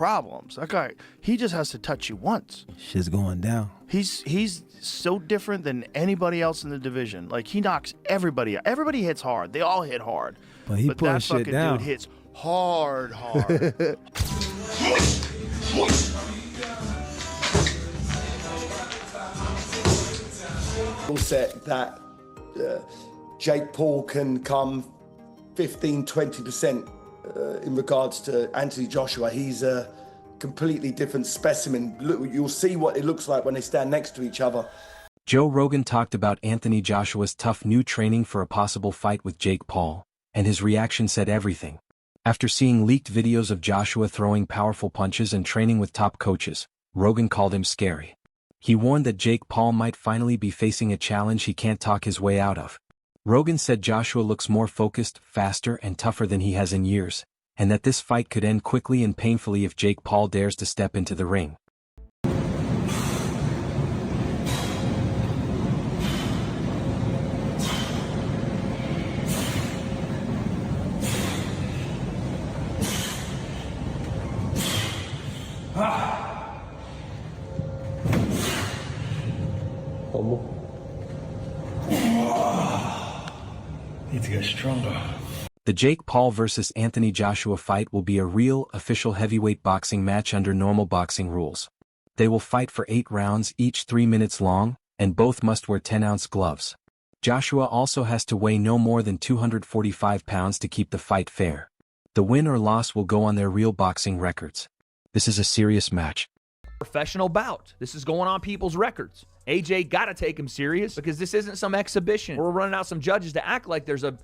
problems. That guy, he just has to touch you once. Shit's going down. He's so different than anybody else in the division. Like, he knocks everybody out. Everybody hits hard. They all hit hard. But that shit fucking down. dude hits hard. Set that Jake Paul can come 15-20% in regards to Anthony Joshua. He's a completely different specimen. Look, you'll see what it looks like when they stand next to each other. Joe Rogan talked about Anthony Joshua's tough new training for a possible fight with Jake Paul, and his reaction said everything. After seeing leaked videos of Joshua throwing powerful punches and training with top coaches, Rogan called him scary. He warned that Jake Paul might finally be facing a challenge he can't talk his way out of. Rogan said Joshua looks more focused, faster, and tougher than he has in years, and that this fight could end quickly and painfully if Jake Paul dares to step into the ring. Need to get stronger. The Jake Paul vs. Anthony Joshua fight will be a real, official heavyweight boxing match under normal boxing rules. They will fight for 8 rounds, each 3 minutes long, and both must wear 10-ounce gloves. Joshua also has to weigh no more than 245 pounds to keep the fight fair. The win or loss will go on their real boxing records. This is a serious match. Professional bout. This is going on people's records. AJ got to take him serious because this isn't some exhibition. We're running out some judges to act like there's a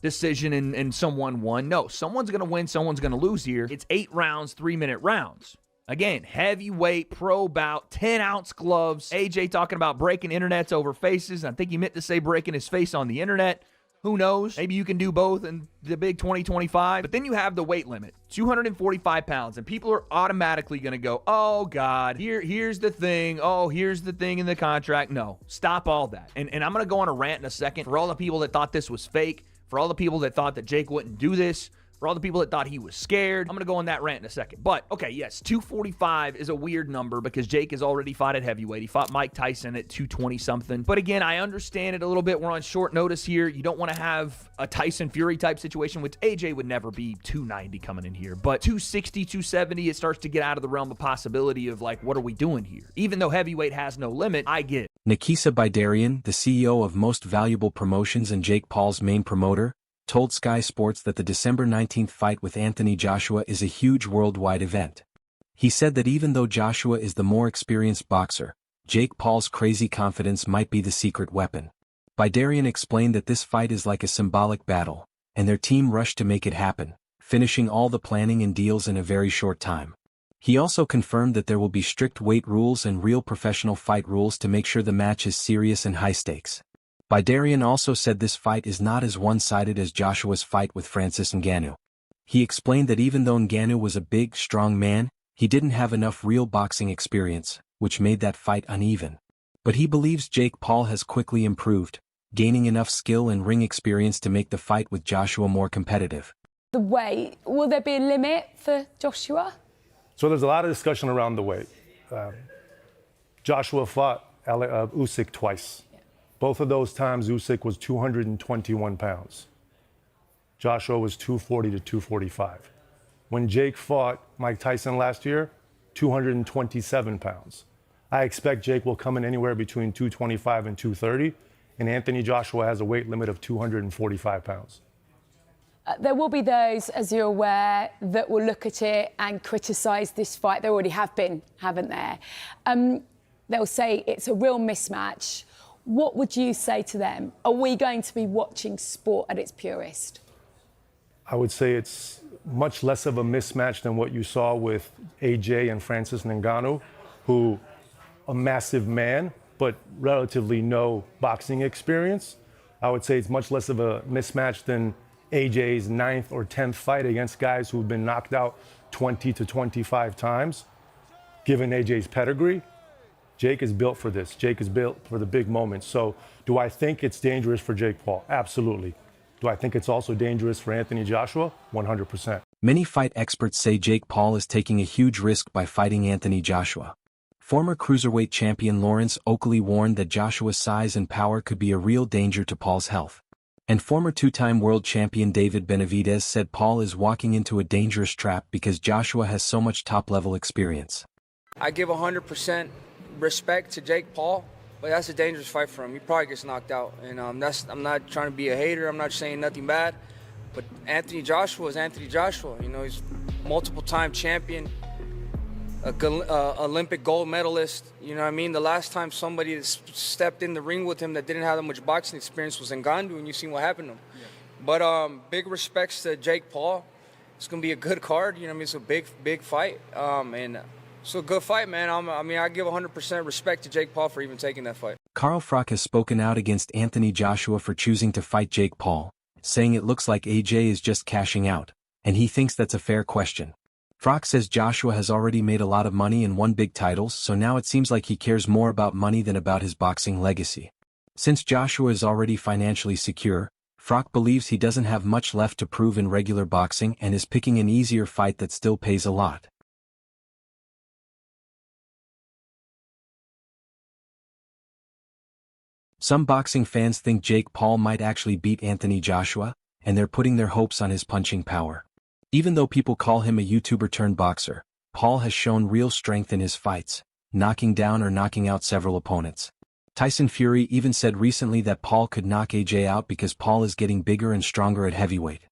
decision and someone won. No, someone's going to win, someone's going to lose here. It's 8 rounds, 3-minute rounds. Again, heavyweight pro bout, 10-ounce gloves. AJ talking about breaking internets over faces. I think he meant to say breaking his face on the internet. Who knows? Maybe you can do both in the big 2025. But then you have the weight limit, 245 pounds. And people are automatically going to go, oh, God, here's the thing. Oh, here's the thing in the contract. No, stop all that. And I'm going to go on a rant in a second for all the people that thought this was fake, for all the people that thought that Jake wouldn't do this, for all the people that thought he was scared. I'm going to go on that rant in a second. But, okay, yes, 245 is a weird number because Jake has already fought at heavyweight. He fought Mike Tyson at 220-something. But again, I understand it a little bit. We're on short notice here. You don't want to have a Tyson Fury type situation, which AJ would never be 290 coming in here. But 260, 270, it starts to get out of the realm of possibility of, like, what are we doing here? Even though heavyweight has no limit, I get it. Nikisa Bidarian, the CEO of Most Valuable Promotions and Jake Paul's main promoter, told Sky Sports that the December 19th fight with Anthony Joshua is a huge worldwide event. He said that even though Joshua is the more experienced boxer, Jake Paul's crazy confidence might be the secret weapon. Bidarian explained that this fight is like a symbolic battle, and their team rushed to make it happen, finishing all the planning and deals in a very short time. He also confirmed that there will be strict weight rules and real professional fight rules to make sure the match is serious and high stakes. Bidarian also said this fight is not as one-sided as Joshua's fight with Francis Ngannou. He explained that even though Ngannou was a big, strong man, he didn't have enough real boxing experience, which made that fight uneven. But he believes Jake Paul has quickly improved, gaining enough skill and ring experience to make the fight with Joshua more competitive. The weight, will there be a limit for Joshua? So there's a lot of discussion around the weight. Joshua fought Usyk twice. Both of those times, Usyk was 221 pounds. Joshua was 240 to 245. When Jake fought Mike Tyson last year, 227 pounds. I expect Jake will come in anywhere between 225 and 230, and Anthony Joshua has a weight limit of 245 pounds. There will be those, as you're aware, that will look at it and criticise this fight. There already have been, haven't there? They'll say it's a real mismatch. What would you say to them? Are we going to be watching sport at its purest? I would say it's much less of a mismatch than what you saw with AJ and Francis Ngannou, who a massive man, but relatively no boxing experience. I would say it's much less of a mismatch than AJ's 9th or 10th fight against guys who've been knocked out 20 to 25 times. Given AJ's pedigree, Jake is built for this. Jake is built for the big moments. So do I think it's dangerous for Jake Paul? Absolutely. Do I think it's also dangerous for Anthony Joshua? 100%. Many fight experts say Jake Paul is taking a huge risk by fighting Anthony Joshua. Former cruiserweight champion Lawrence Oakley warned that Joshua's size and power could be a real danger to Paul's health. And former two-time world champion David Benavidez said Paul is walking into a dangerous trap because Joshua has so much top-level experience. I give 100% respect to Jake Paul, but that's a dangerous fight for him. He probably gets knocked out, and I'm not trying to be a hater. I'm not saying nothing bad, but Anthony Joshua is Anthony Joshua. You know, he's multiple-time champion, Olympic gold medalist. You know what I mean? The last time somebody that stepped in the ring with him that didn't have that much boxing experience was Ngannou, and you've seen what happened to him. Yeah. But big respects to Jake Paul. It's going to be a good card. You know what I mean? It's a big fight. And it's a good fight, man. I give 100% respect to Jake Paul for even taking that fight. Carl Froch has spoken out against Anthony Joshua for choosing to fight Jake Paul, saying it looks like AJ is just cashing out, and he thinks that's a fair question. Froch says Joshua has already made a lot of money and won big titles, so now it seems like he cares more about money than about his boxing legacy. Since Joshua is already financially secure, Froch believes he doesn't have much left to prove in regular boxing and is picking an easier fight that still pays a lot. Some boxing fans think Jake Paul might actually beat Anthony Joshua, and they're putting their hopes on his punching power. Even though people call him a YouTuber-turned-boxer, Paul has shown real strength in his fights, knocking down or knocking out several opponents. Tyson Fury even said recently that Paul could knock AJ out because Paul is getting bigger and stronger at heavyweight.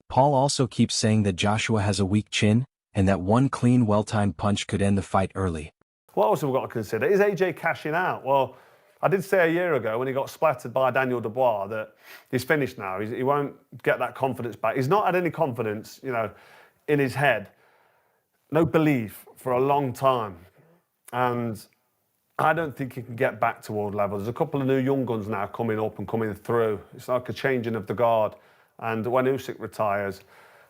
Paul also keeps saying that Joshua has a weak chin, and that one clean, well-timed punch could end the fight early. What else have we got to consider? Is AJ cashing out? Well, I did say a year ago when he got splattered by Daniel Dubois that he's finished now. He won't get that confidence back. He's not had any confidence, in his head. No belief for a long time. And I don't think he can get back to world level. There's a couple of new young guns now coming up and coming through. It's like a changing of the guard. And when Usyk retires,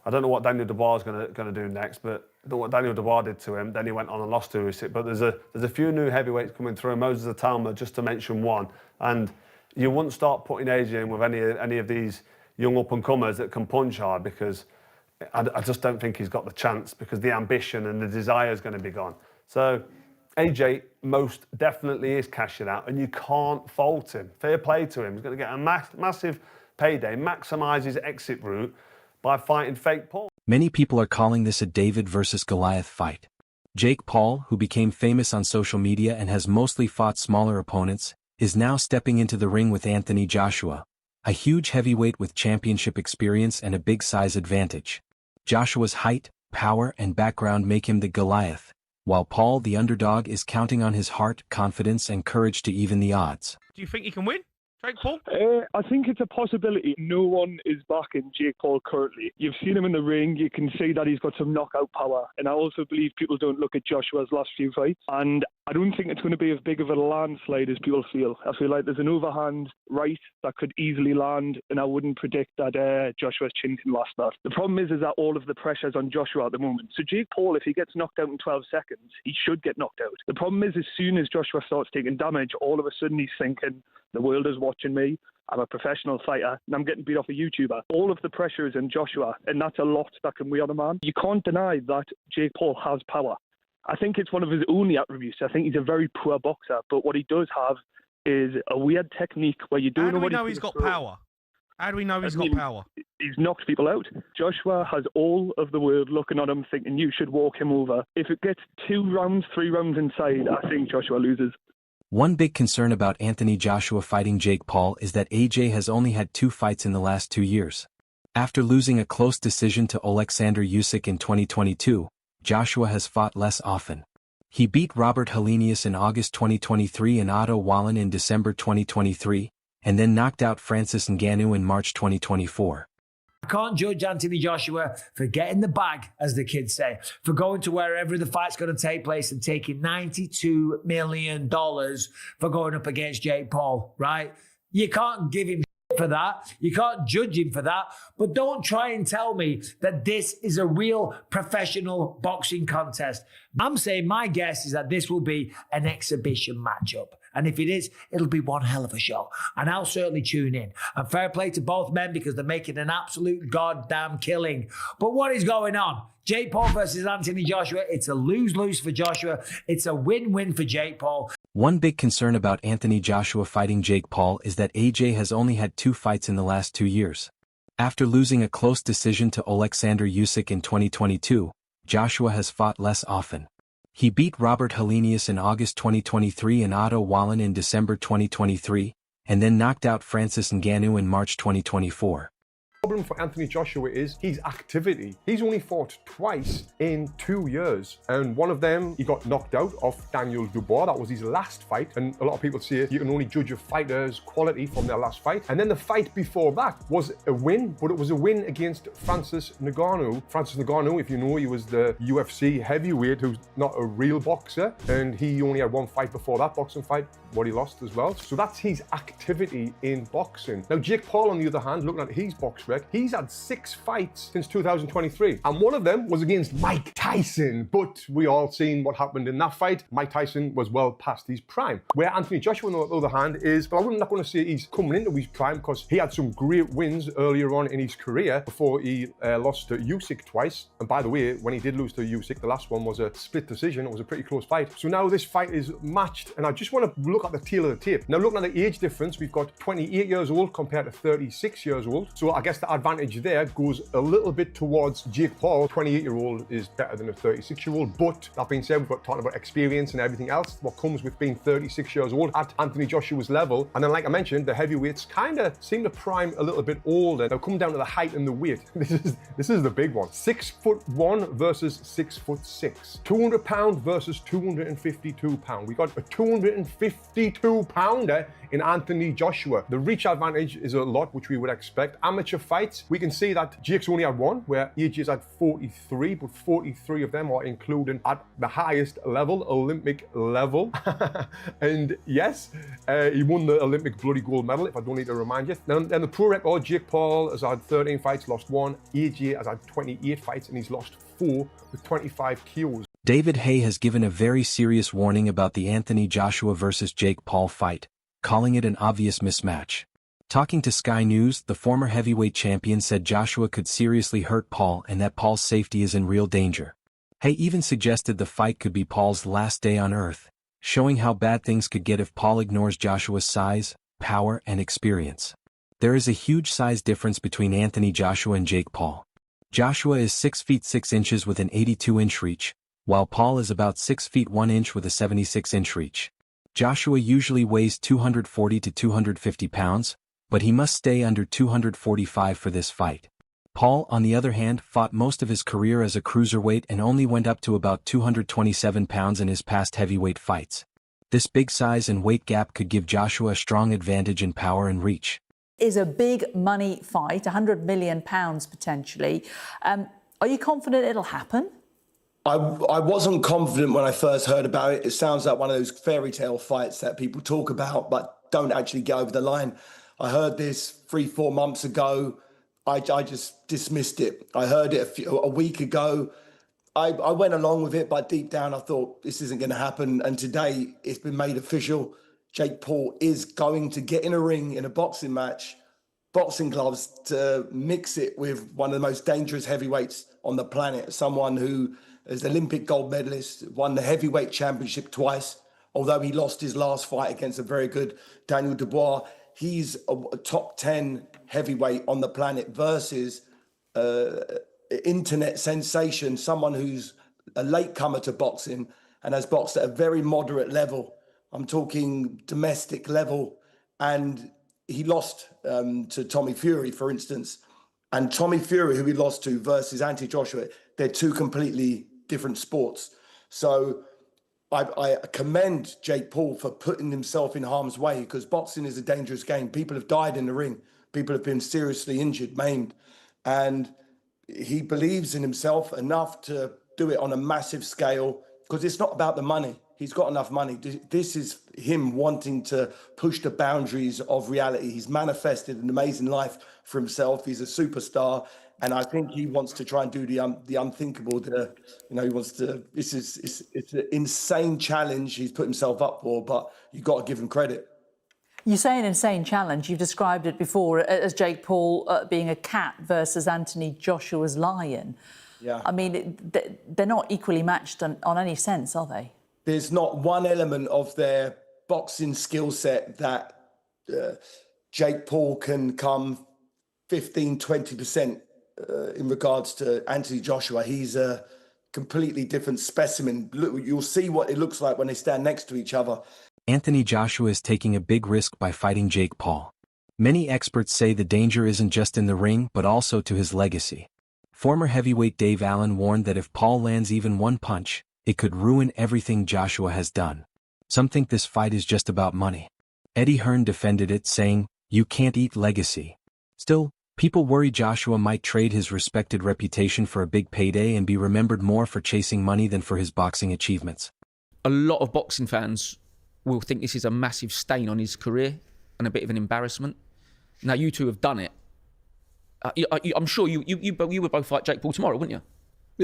I don't know what Daniel Dubois is going to do next, but what Daniel Dubois did to him, then he went on and lost to Usyk. But there's a few new heavyweights coming through, Moses Atalma, just to mention one. And you wouldn't start putting AJ in with any of these young up-and-comers that can punch hard, because I just don't think he's got the chance, because the ambition and the desire is going to be gone. So AJ most definitely is cashing out, and you can't fault him. Fair play to him. He's going to get a massive payday, maximise his exit route by fighting fake Paul. Many people are calling this a David versus Goliath fight. Jake Paul, who became famous on social media and has mostly fought smaller opponents, is now stepping into the ring with Anthony Joshua, a huge heavyweight with championship experience and a big size advantage. Joshua's height, power, and background make him the Goliath, while Paul, the underdog, is counting on his heart, confidence, and courage to even the odds. Do you think he can win, Jake Paul? I think it's a possibility. No one is backing Jake Paul currently. You've seen him in the ring. You can see that he's got some knockout power. And I also believe people don't look at Joshua's last few fights. And I don't think it's going to be as big of a landslide as people feel. I feel like there's an overhand right that could easily land, and I wouldn't predict that Joshua's chin can last that. The problem is that all of the pressure's on Joshua at the moment. So Jake Paul, if he gets knocked out in 12 seconds, he should get knocked out. The problem is, as soon as Joshua starts taking damage, all of a sudden he's thinking, the world is watching me. I'm a professional fighter, and I'm getting beat off a YouTuber. All of the pressure is in Joshua, and that's a lot that can weigh on a man. You can't deny that Jake Paul has power. I think it's one of his only attributes. I think he's a very poor boxer, but what he does have is a weird technique where you don't know what he's got power. How do we know he's got power? He's knocked people out. Joshua has all of the world looking at him thinking you should walk him over. If it gets 2 rounds, 3 rounds inside, I think Joshua loses. One big concern about Anthony Joshua fighting Jake Paul is that AJ has only had 2 fights in the last 2 years. After losing a close decision to Alexander Usyk in 2022, Joshua has fought less often. He beat Robert Helenius in August 2023 and Otto Wallin in December 2023, and then knocked out Francis Ngannou in March 2024. I can't judge Anthony Joshua for getting the bag, as the kids say, for going to wherever the fight's going to take place and taking $92 million for going up against Jake Paul, right? You can't give him for that. You can't judge him for that. But don't try and tell me that this is a real professional boxing contest. I'm saying my guess is that this will be an exhibition matchup. And if it is, it'll be one hell of a show. And I'll certainly tune in. And fair play to both men because they're making an absolute goddamn killing. But what is going on? Jake Paul versus Anthony Joshua. It's a lose-lose for Joshua. It's a win-win for Jake Paul. One big concern about Anthony Joshua fighting Jake Paul is that AJ has only had 2 fights in the last 2 years. After losing a close decision to Alexander Usyk in 2022, Joshua has fought less often. He beat Robert Helenius in August 2023 and Otto Wallin in December 2023, and then knocked out Francis Ngannou in March 2024. The problem for Anthony Joshua is his activity. He's only fought twice in 2 years, and one of them he got knocked out off Daniel Dubois. That was his last fight, and a lot of people say you can only judge a fighter's quality from their last fight. And then the fight before that was a win, but it was a win against Francis Ngannou. Francis Ngannou, if you know, he was the UFC heavyweight who's not a real boxer, and he only had 1 fight before that boxing fight, what he lost as well. So that's his activity in boxing. Now Jake Paul, on the other hand, looking at his box rec, he's had 6 fights since 2023, and one of them was against Mike Tyson. But we all seen what happened in that fight. Mike Tyson was well past his prime. Where Anthony Joshua, on the other hand, is, but I'm not going to say he's coming into his prime because he had some great wins earlier on in his career before he lost to Usyk twice. And by the way, when he did lose to Usyk, the last one was a split decision. It was a pretty close fight. So now this fight is matched, and I just want to look at the tail of the tape. Now looking at the age difference, we've got 28 years old compared to 36 years old. So I guess the advantage there goes a little bit towards Jake Paul. 28-year-old is better than a 36-year-old. But that being said, we've got talking about experience and everything else, what comes with being 36 years old at Anthony Joshua's level. And then, like I mentioned, the heavyweights kind of seem to prime a little bit older. Now come down to the height and the weight. This is the big one. 6'1" versus 6'6". 200 pound versus 252 pound. We got a 252 pounder in Anthony Joshua. The reach advantage is a lot, which we would expect. Amateur fights, we can see that Jake's only had 1, where AJ's had 43, but 43 of them are including at the highest level, Olympic level. And yes, he won the Olympic bloody gold medal, if I don't need to remind you. Then the pro record, Jake Paul has had 13 fights, lost 1. AJ has had 28 fights, and he's lost 4 with 25 KOs. David Haye has given a very serious warning about the Anthony Joshua versus Jake Paul fight, calling it an obvious mismatch. Talking to Sky News, the former heavyweight champion said Joshua could seriously hurt Paul and that Paul's safety is in real danger. Haye even suggested the fight could be Paul's last day on earth, showing how bad things could get if Paul ignores Joshua's size, power, and experience. There is a huge size difference between Anthony Joshua and Jake Paul. Joshua is 6 feet 6 inches with an 82-inch reach, while Paul is about 6 feet 1 inch with a 76-inch reach. Joshua usually weighs 240 to 250 pounds, but he must stay under 245 for this fight. Paul, on the other hand, fought most of his career as a cruiserweight and only went up to about 227 pounds in his past heavyweight fights. This big size and weight gap could give Joshua a strong advantage in power and reach. Is a big money fight, £100 million potentially. Are you confident it'll happen? I wasn't confident when I first heard about it. It sounds like one of those fairy tale fights that people talk about but don't actually get over the line. I heard this 3-4 months ago. I just dismissed it. I heard it a week ago. I went along with it, but deep down I thought this isn't going to happen. And today it's been made official. Jake Paul is going to get in a ring in a boxing match, boxing gloves, to mix it with one of the most dangerous heavyweights on the planet, someone who is Olympic gold medalist, won the heavyweight championship twice, although he lost his last fight against a very good Daniel Dubois. He's a top 10 heavyweight on the planet versus internet sensation, someone who's a latecomer to boxing and has boxed at a very moderate level. I'm talking domestic level. And he lost to Tommy Fury, for instance. And Tommy Fury, who he lost to, versus Anthony Joshua, they're 2 completely different sports. So I commend Jake Paul for putting himself in harm's way, because boxing is a dangerous game. People have died in the ring. People have been seriously injured, maimed. And he believes in himself enough to do it on a massive scale, because it's not about the money. He's got enough money. This is him wanting to push the boundaries of reality. He's manifested an amazing life for himself. He's a superstar. And I think he wants to try and do the unthinkable. He wants to. It's an insane challenge he's put himself up for, but you've got to give him credit. You say an insane challenge. You've described it before as Jake Paul being a cat versus Anthony Joshua's lion. Yeah. I mean, they're not equally matched on any sense, are they? There's not one element of their boxing skill set that Jake Paul can come 15, 20% in regards to Anthony Joshua. He's a completely different specimen. Look, you'll see what it looks like when they stand next to each other. Anthony Joshua is taking a big risk by fighting Jake Paul. Many experts say the danger isn't just in the ring but also to his legacy. Former heavyweight Dave Allen warned that if Paul lands even one punch, it could ruin everything Joshua has done. Some think this fight is just about money. Eddie Hearn defended it, saying, "You can't eat legacy." Still, people worry Joshua might trade his respected reputation for a big payday and be remembered more for chasing money than for his boxing achievements. A lot of boxing fans will think this is a massive stain on his career and a bit of an embarrassment. Now, you two have done it. I'm sure you would both fight Jake Paul tomorrow, wouldn't you?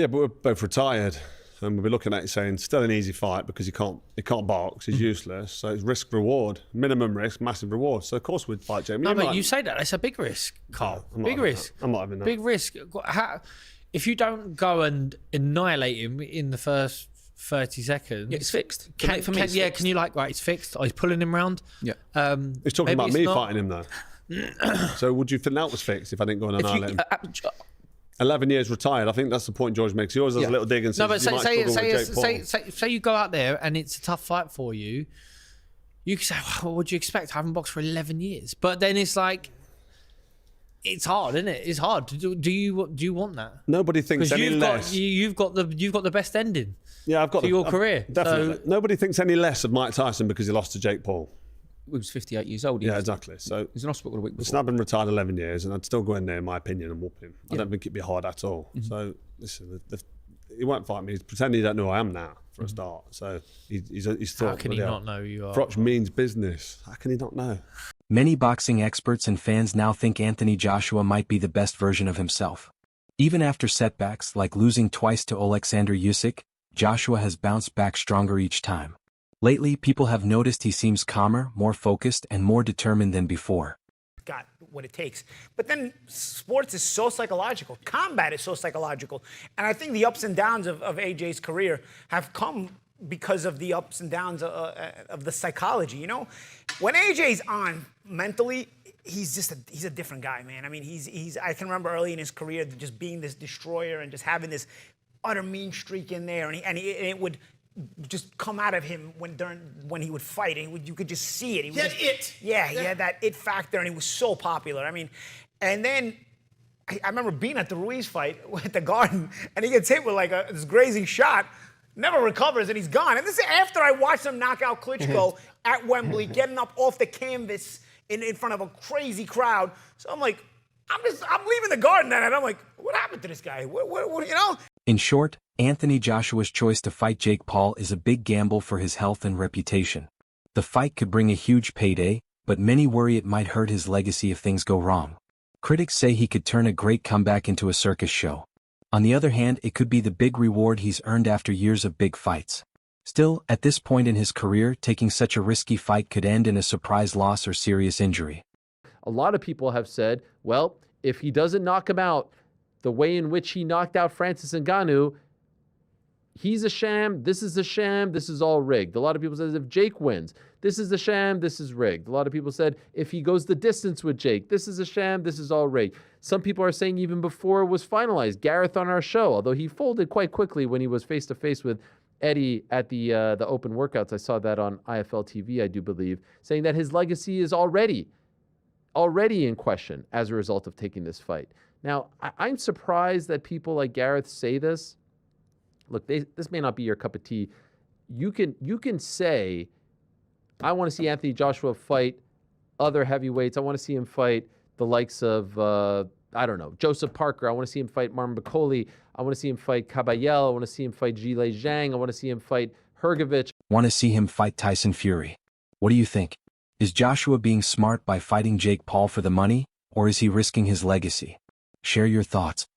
Yeah, but we're both retired. And we'll be looking at it saying, still an easy fight because he can't box, he's useless. So it's risk-reward, minimum risk, massive reward. So of course we'd fight Jamie. No, but you say that, it's a big risk, Carl. Big risk. I'm not having that. Big risk. If you don't go and annihilate him in the first 30 seconds... Yeah, it's fixed. Can you right, it's fixed. Oh, he's pulling him round. Yeah. He's talking about me fighting him though. So would you think that was fixed if I didn't go and annihilate him? 11 years retired. I think that's the point George makes. He always has a little dig and says, no, but say you go out there and it's a tough fight for you. You can say, well, what would you expect? I haven't boxed for 11 years. But then it's like, it's hard, isn't it? It's hard. Do you want that? Nobody thinks any less. You've got the best ending. Yeah, I've got your career. Definitely. So, nobody thinks any less of Mike Tyson because he lost to Jake Paul. He was 58 years old. Yeah, exactly. So he's in hospital a week before. Snap been retired 11 years, and I'd still go in there, in my opinion, and whoop him. I don't think it'd be hard at all. Mm-hmm. So listen, he won't fight me. He's pretending he don't know who I am now for a start. So he's thought. How can he not know who you are? Froch means business. How can he not know? Many boxing experts and fans now think Anthony Joshua might be the best version of himself. Even after setbacks like losing twice to Alexander Usyk, Joshua has bounced back stronger each time. Lately, people have noticed he seems calmer, more focused, and more determined than before. Got what it takes. But then sports is so psychological. Combat is so psychological. And I think the ups and downs of AJ's career have come because of the ups and downs of the psychology, you know? When AJ's on mentally, he's a different guy, man. I mean, I can remember early in his career just being this destroyer and just having this utter mean streak in there, and it would just come out of him when he would fight. You could just see it. He had that it factor, and he was so popular. I mean, and then I remember being at the Ruiz fight at the Garden, and he gets hit with like this grazing shot, never recovers, and he's gone. And this is after I watched him knock out Klitschko at Wembley, getting up off the canvas in front of a crazy crowd. So I'm like, I'm leaving the Garden that night. I'm like, what happened to this guy? What you know? In short, Anthony Joshua's choice to fight Jake Paul is a big gamble for his health and reputation. The fight could bring a huge payday, but many worry it might hurt his legacy if things go wrong. Critics say he could turn a great comeback into a circus show. On the other hand, it could be the big reward he's earned after years of big fights. Still, at this point in his career, taking such a risky fight could end in a surprise loss or serious injury. A lot of people have said, well, if he doesn't knock him out the way in which he knocked out Francis Ngannou, he's a sham, this is a sham, this is all rigged. A lot of people said if Jake wins, this is a sham, this is rigged. A lot of people said if he goes the distance with Jake, this is a sham, this is all rigged. Some people are saying even before it was finalized, Gareth on our show, although he folded quite quickly when he was face-to-face with Eddie at the open workouts. I saw that on IFL TV, I do believe, saying that his legacy is already in question as a result of taking this fight. Now, I'm surprised that people like Gareth say this. Look, this may not be your cup of tea. You can say, I want to see Anthony Joshua fight other heavyweights. I want to see him fight the likes of, Joseph Parker. I want to see him fight Marvin Bakoli. I want to see him fight Caballel. I want to see him fight Zhilei Zhang. I want to see him fight Hrgovic. Want to see him fight Tyson Fury. What do you think? Is Joshua being smart by fighting Jake Paul for the money, or is he risking his legacy? Share your thoughts.